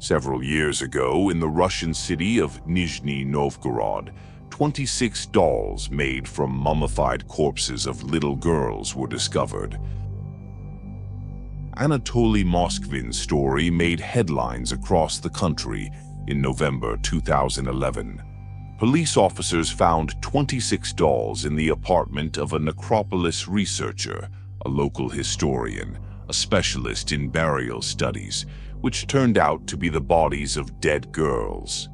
Several years ago, in the Russian city of Nizhny Novgorod, 26 dolls made from mummified corpses of little girls were discovered. Anatoly Moskvin's story made headlines across the country in November 2011. Police officers found 26 dolls in the apartment of a Necrophilia researcher, a local historian, a specialist in burial studies, which turned out to be the bodies of dead girls.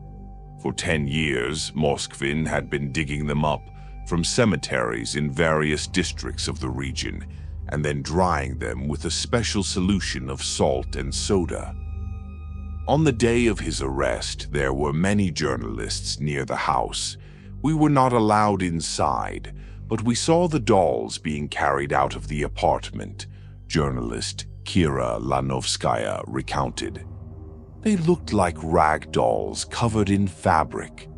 For 10 years, Moskvin had been digging them up from cemeteries in various districts of the region, and then drying them with a special solution of salt and soda. On the day of his arrest, there were many journalists near the house. We were not allowed inside, but we saw the dolls being carried out of the apartment, journalist Kira Lanovskaya recounted. They looked like rag dolls covered in fabric.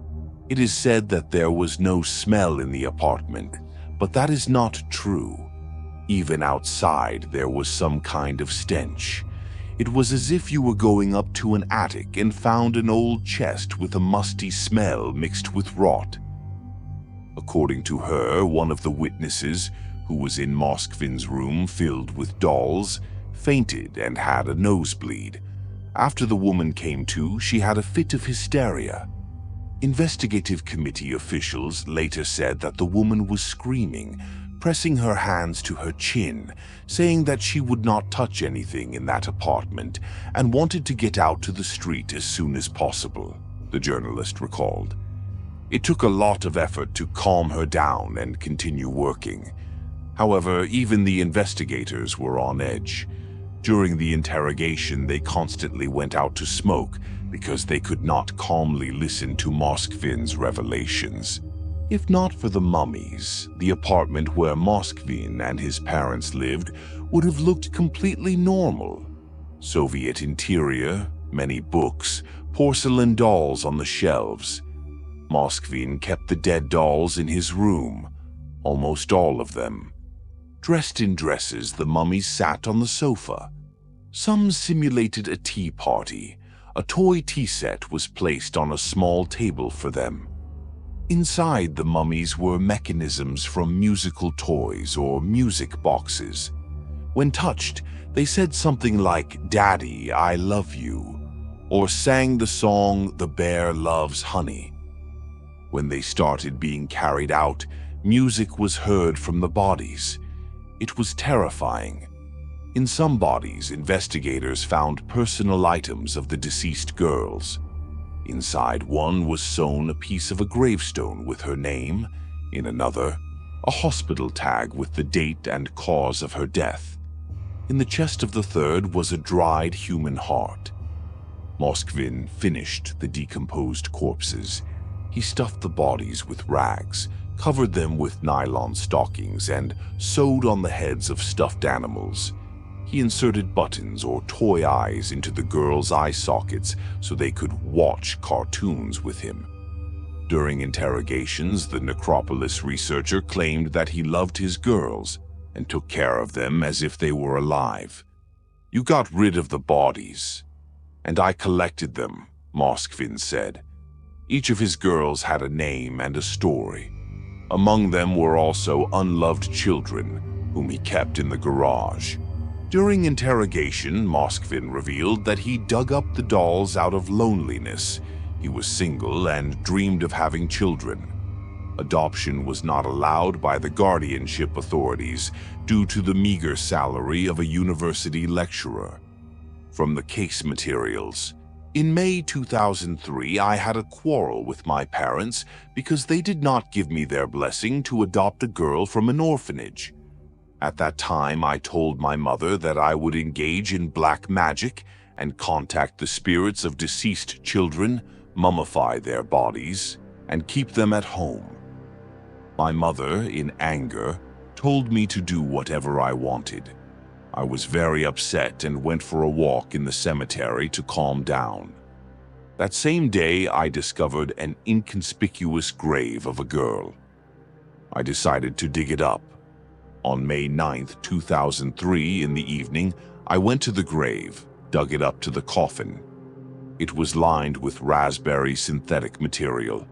It is said that there was no smell in the apartment, but that is not true. Even outside, there was some kind of stench. It was as if you were going up to an attic and found an old chest with a musty smell mixed with rot. According to her, one of the witnesses, who was in Moskvin's room filled with dolls, fainted and had a nosebleed. After the woman came to, she had a fit of hysteria. Investigative committee officials later said that the woman was screaming, pressing her hands to her chin, saying that she would not touch anything in that apartment and wanted to get out to the street as soon as possible, the journalist recalled. It took a lot of effort to calm her down and continue working. However, even the investigators were on edge. During the interrogation, they constantly went out to smoke because they could not calmly listen to Moskvin's revelations. If not for the mummies, the apartment where Moskvin and his parents lived would have looked completely normal. Soviet interior, many books, porcelain dolls on the shelves. Moskvin kept the dead dolls in his room, almost all of them. Dressed in dresses, the mummies sat on the sofa. Some simulated a tea party. A toy tea set was placed on a small table for them. Inside the mummies were mechanisms from musical toys or music boxes. When touched, they said something like, "Daddy, I love you," or sang the song, "The Bear Loves Honey." When they started being carried out, music was heard from the bodies. It was terrifying. In some bodies, investigators found personal items of the deceased girls. Inside one was sewn a piece of a gravestone with her name, in another, a hospital tag with the date and cause of her death. In the chest of the third was a dried human heart. Moskvin finished the decomposed corpses. He stuffed the bodies with rags, covered them with nylon stockings, and sewed on the heads of stuffed animals. He inserted buttons or toy eyes into the girls' eye sockets so they could watch cartoons with him. During interrogations, the Necrophilia researcher claimed that he loved his girls and took care of them as if they were alive. "You got rid of the bodies, and I collected them," Moskvin said. Each of his girls had a name and a story. Among them were also unloved children, whom he kept in the garage. During interrogation, Moskvin revealed that he dug up the dolls out of loneliness. He was single and dreamed of having children. Adoption was not allowed by the guardianship authorities due to the meager salary of a university lecturer. From the case materials, in May 2003, I had a quarrel with my parents because they did not give me their blessing to adopt a girl from an orphanage. At that time, I told my mother that I would engage in black magic and contact the spirits of deceased children, mummify their bodies, and keep them at home. My mother, in anger, told me to do whatever I wanted. I was very upset and went for a walk in the cemetery to calm down. That same day, I discovered an inconspicuous grave of a girl. I decided to dig it up. On May 9th, 2003, in the evening, I went to the grave, dug it up to the coffin. It was lined with raspberry synthetic material.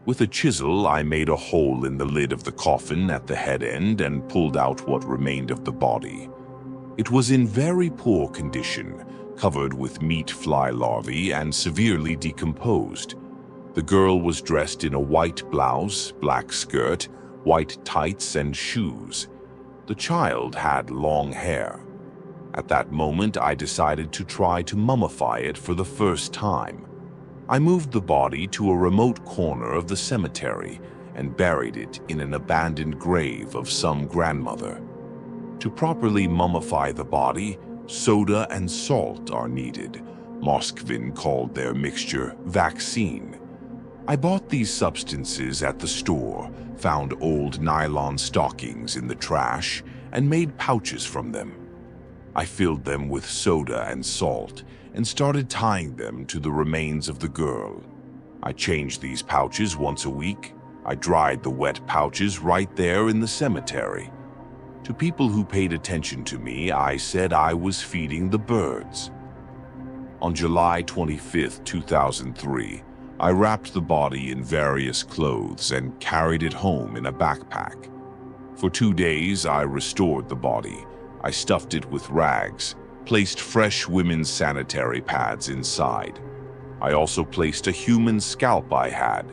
With a chisel, I made a hole in the lid of the coffin at the head end and pulled out what remained of the body. It was in very poor condition, covered with meat fly larvae and severely decomposed. The girl was dressed in a white blouse, black skirt, white tights, and shoes. The child had long hair. At that moment, I decided to try to mummify it for the first time. I moved the body to a remote corner of the cemetery and buried it in an abandoned grave of some grandmother. To properly mummify the body, soda and salt are needed. Moskvin called their mixture vaccine. I bought these substances at the store, found old nylon stockings in the trash, and made pouches from them. I filled them with soda and salt and started tying them to the remains of the girl. I changed these pouches once a week. I dried the wet pouches right there in the cemetery. To people who paid attention to me, I said I was feeding the birds. On July 25, 2003, I wrapped the body in various clothes and carried it home in a backpack. For 2 days, I restored the body. I stuffed it with rags, placed fresh women's sanitary pads inside. I also placed a human scalp I had.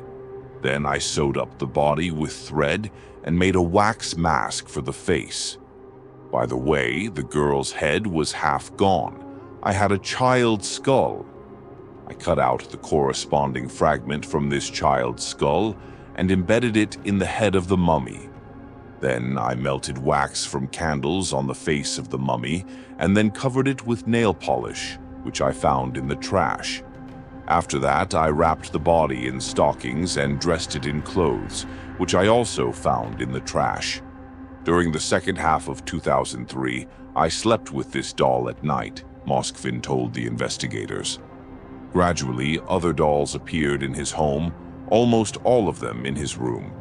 Then I sewed up the body with thread and made a wax mask for the face. By the way, the girl's head was half gone. I had a child's skull. I cut out the corresponding fragment from this child's skull and embedded it in the head of the mummy. Then I melted wax from candles on the face of the mummy and then covered it with nail polish, which I found in the trash. After that, I wrapped the body in stockings and dressed it in clothes, which I also found in the trash. During the second half of 2003, I slept with this doll at night, Moskvin told the investigators. Gradually, other dolls appeared in his home, almost all of them in his room,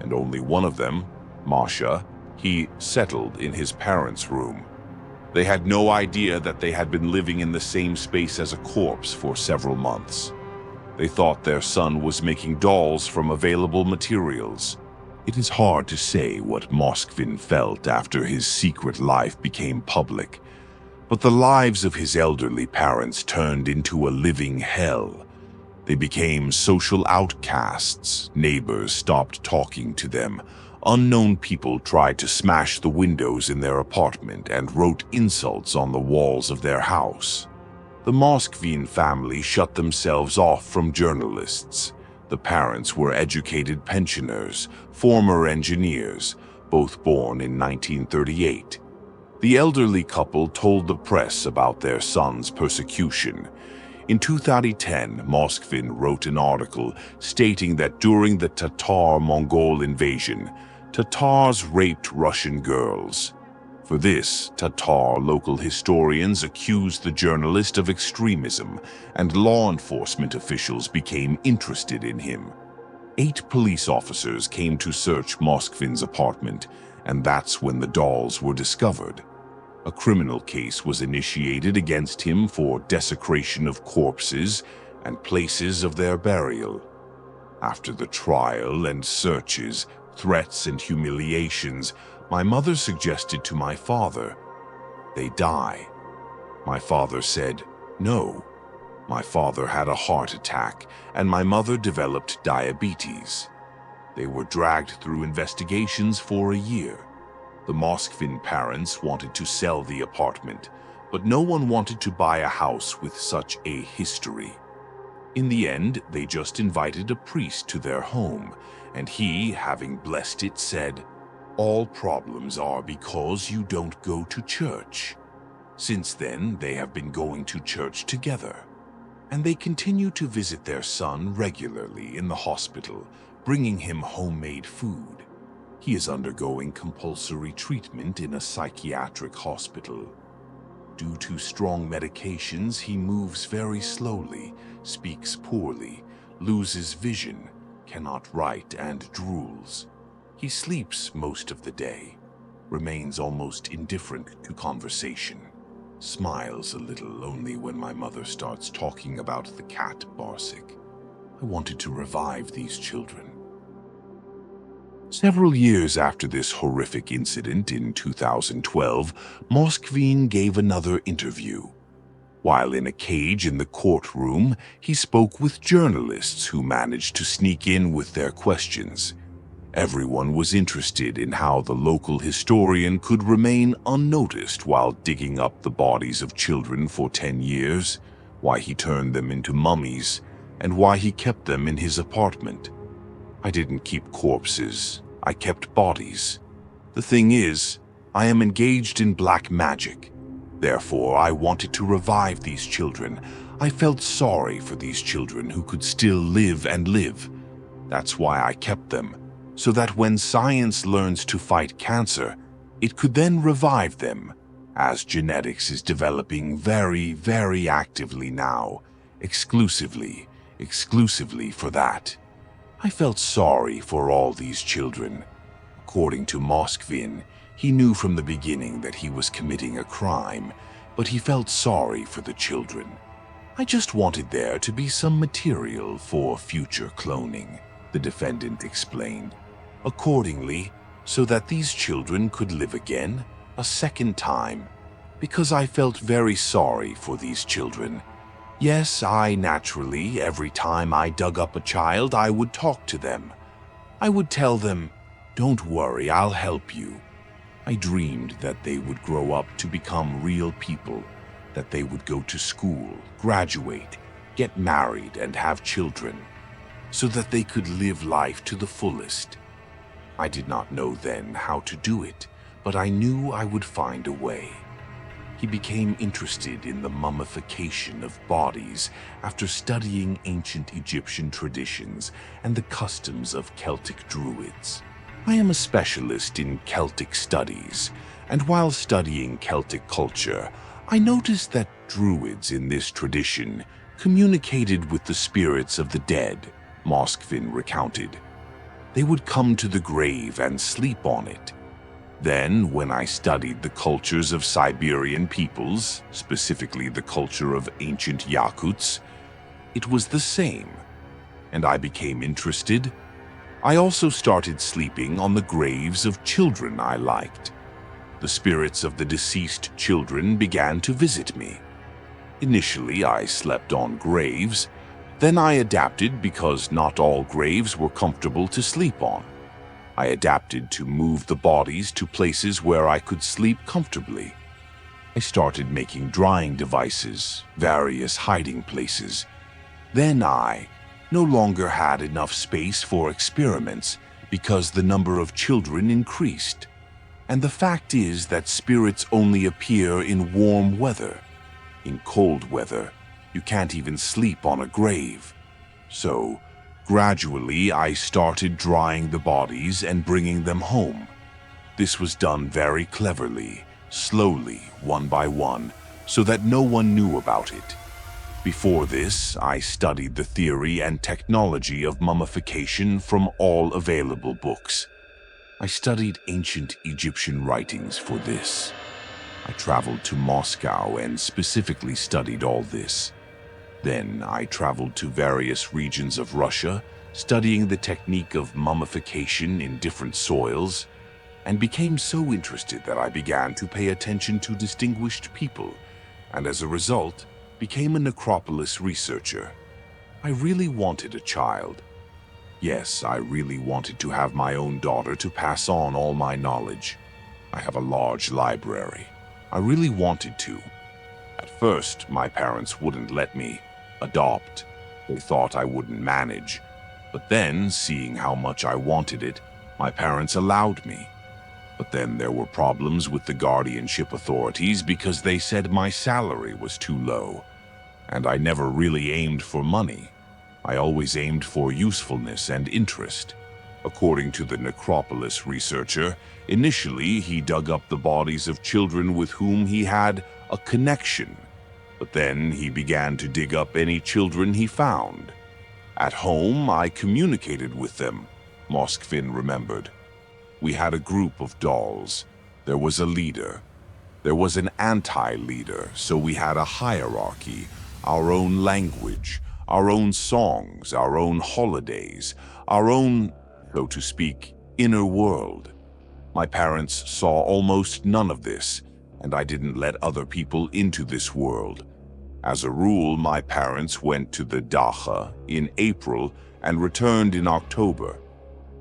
and only one of them, Masha, he settled in his parents' room. They had no idea that they had been living in the same space as a corpse for several months. They thought their son was making dolls from available materials. It is hard to say what Moskvin felt after his secret life became public, but the lives of his elderly parents turned into a living hell. They became social outcasts. Neighbors stopped talking to them. Unknown people tried to smash the windows in their apartment and wrote insults on the walls of their house. The Moskvin family shut themselves off from journalists. The parents were educated pensioners, former engineers, both born in 1938. The elderly couple told the press about their son's persecution. In 2010, Moskvin wrote an article stating that during the Tatar-Mongol invasion, Tatars raped Russian girls. For this, Tatar local historians accused the journalist of extremism, and law enforcement officials became interested in him. 8 police officers came to search Moskvin's apartment, and that's when the dolls were discovered. A criminal case was initiated against him for desecration of corpses and places of their burial. After the trial and searches, threats and humiliations, my mother suggested to my father, they die. My father said, no. My father had a heart attack, and my mother developed diabetes. They were dragged through investigations for a year. The Moskvin parents wanted to sell the apartment, but no one wanted to buy a house with such a history. In the end, they just invited a priest to their home, and he, having blessed it, said, all problems are because you don't go to church. Since then, they have been going to church together, and they continue to visit their son regularly in the hospital, bringing him homemade food. He is undergoing compulsory treatment in a psychiatric hospital. Due to strong medications, he moves very slowly, speaks poorly, loses vision, cannot write, and drools. He sleeps most of the day, remains almost indifferent to conversation. smiles a little only when my mother starts talking about the cat Barsik. I wanted to revive these children. Several years after this horrific incident in 2012, Moskvin gave another interview. While in a cage in the courtroom, he spoke with journalists who managed to sneak in with their questions. Everyone was interested in how the local historian could remain unnoticed while digging up the bodies of children for 10 years, why he turned them into mummies, and why he kept them in his apartment. I didn't keep corpses, I kept bodies. The thing is, I am engaged in black magic. Therefore, I wanted to revive these children. I felt sorry for these children who could still live and live. That's why I kept them, so that when science learns to fight cancer, it could then revive them, as genetics is developing very, very actively now, exclusively for that. I felt sorry for all these children. According to Moskvin, he knew from the beginning that he was committing a crime, but he felt sorry for the children. I just wanted there to be some material for future cloning, the defendant explained. Accordingly, so that these children could live again, a second time, because I felt very sorry for these children. Yes, I naturally, every time I dug up a child, I would talk to them. I would tell them, "Don't worry, I'll help you." I dreamed that they would grow up to become real people, that they would go to school, graduate, get married, and have children, so that they could live life to the fullest. I did not know then how to do it, but I knew I would find a way. He became interested in the mummification of bodies after studying ancient Egyptian traditions and the customs of Celtic Druids. I am a specialist in Celtic studies, and while studying Celtic culture, I noticed that Druids in this tradition communicated with the spirits of the dead, Moskvin recounted. They would come to the grave and sleep on it. Then, when I studied the cultures of Siberian peoples, specifically the culture of ancient Yakuts, it was the same, and I became interested. I also started sleeping on the graves of children I liked. The spirits of the deceased children began to visit me. Initially, I slept on graves. Then I adapted because not all graves were comfortable to sleep on. I adapted to move the bodies to places where I could sleep comfortably. I started making drying devices, various hiding places. Then I no longer had enough space for experiments because the number of children increased. And the fact is that spirits only appear in warm weather. In cold weather, you can't even sleep on a grave. So, gradually, I started drying the bodies and bringing them home. This was done very cleverly, slowly, one by one, so that no one knew about it. Before this, I studied the theory and technology of mummification from all available books. I studied ancient Egyptian writings for this. I traveled to Moscow and specifically studied all this. Then I traveled to various regions of Russia, studying the technique of mummification in different soils, and became so interested that I began to pay attention to distinguished people, and as a result, became a necropolis researcher. I really wanted a child. Yes, I really wanted to have my own daughter to pass on all my knowledge. I have a large library. I really wanted to. At first, my parents wouldn't let me adopt. They thought I wouldn't manage. But then, seeing how much I wanted it, my parents allowed me. But then there were problems with the guardianship authorities because they said my salary was too low. And I never really aimed for money. I always aimed for usefulness and interest. According to the necropolis researcher, initially he dug up the bodies of children with whom he had a connection. But then he began to dig up any children he found. At home, I communicated with them, Moskvin remembered. We had a group of dolls. There was a leader. There was an anti-leader, so we had a hierarchy, our own language, our own songs, our own holidays, our own, so to speak, inner world. My parents saw almost none of this, and I didn't let other people into this world. As a rule, my parents went to the Dacha in April and returned in October.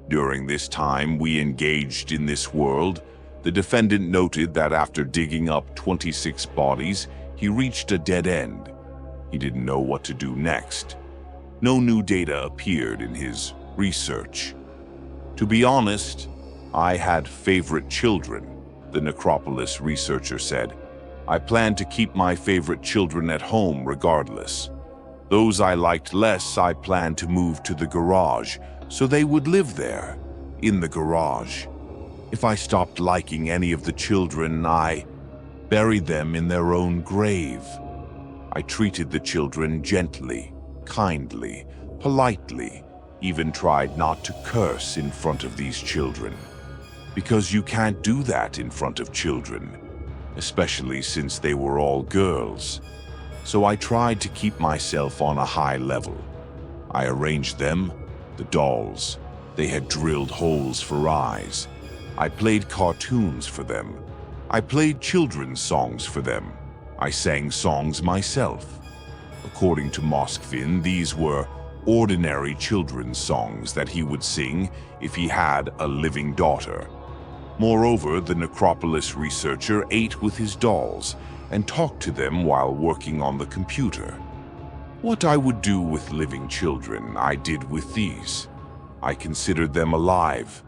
During this time, we engaged in this world. The defendant noted that after digging up 26 bodies, he reached a dead end. He didn't know what to do next. No new data appeared in his research. To be honest, I had favorite children, the Necropolis researcher said. I planned to keep my favorite children at home regardless. Those I liked less, I planned to move to the garage, so they would live there, in the garage. If I stopped liking any of the children, I buried them in their own grave. I treated the children gently, kindly, politely, even tried not to curse in front of these children. Because you can't do that in front of children, especially since they were all girls. So I tried to keep myself on a high level. I arranged them, the dolls. They had drilled holes for eyes. I played cartoons for them. I played children's songs for them. I sang songs myself. According to Moskvin, these were ordinary children's songs that he would sing if he had a living daughter. Moreover, the Necropolis researcher ate with his dolls and talked to them while working on the computer. What I would do with living children, I did with these. I considered them alive,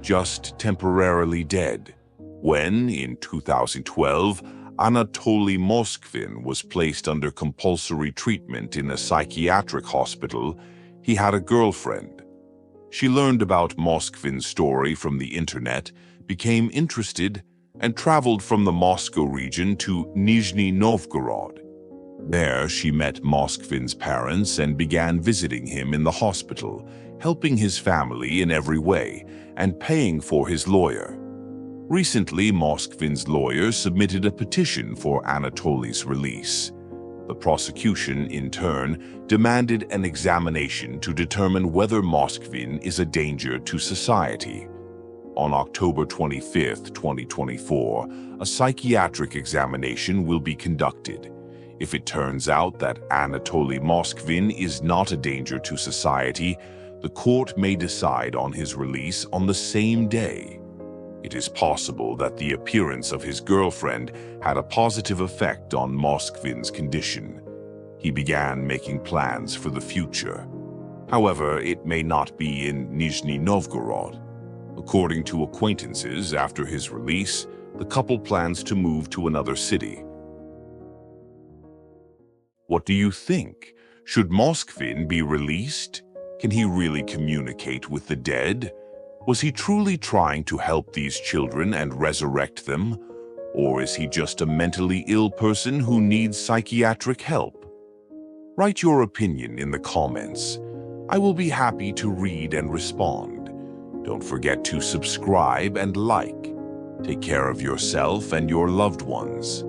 just temporarily dead. When, in 2012, Anatoly Moskvin was placed under compulsory treatment in a psychiatric hospital, he had a girlfriend. She learned about Moskvin's story from the internet, became interested, and traveled from the Moscow region to Nizhny Novgorod. There, she met Moskvin's parents and began visiting him in the hospital, helping his family in every way, and paying for his lawyer. Recently, Moskvin's lawyer submitted a petition for Anatoly's release. The prosecution, in turn, demanded an examination to determine whether Moskvin is a danger to society. On October 25, 2024, a psychiatric examination will be conducted. If it turns out that Anatoly Moskvin is not a danger to society, the court may decide on his release on the same day. It is possible that the appearance of his girlfriend had a positive effect on Moskvin's condition. He began making plans for the future. However, it may not be in Nizhny Novgorod. According to acquaintances, after his release, the couple plans to move to another city. What do you think? Should Moskvin be released? Can he really communicate with the dead? Was he truly trying to help these children and resurrect them? Or is he just a mentally ill person who needs psychiatric help? Write your opinion in the comments. I will be happy to read and respond. Don't forget to subscribe and like. Take care of yourself and your loved ones.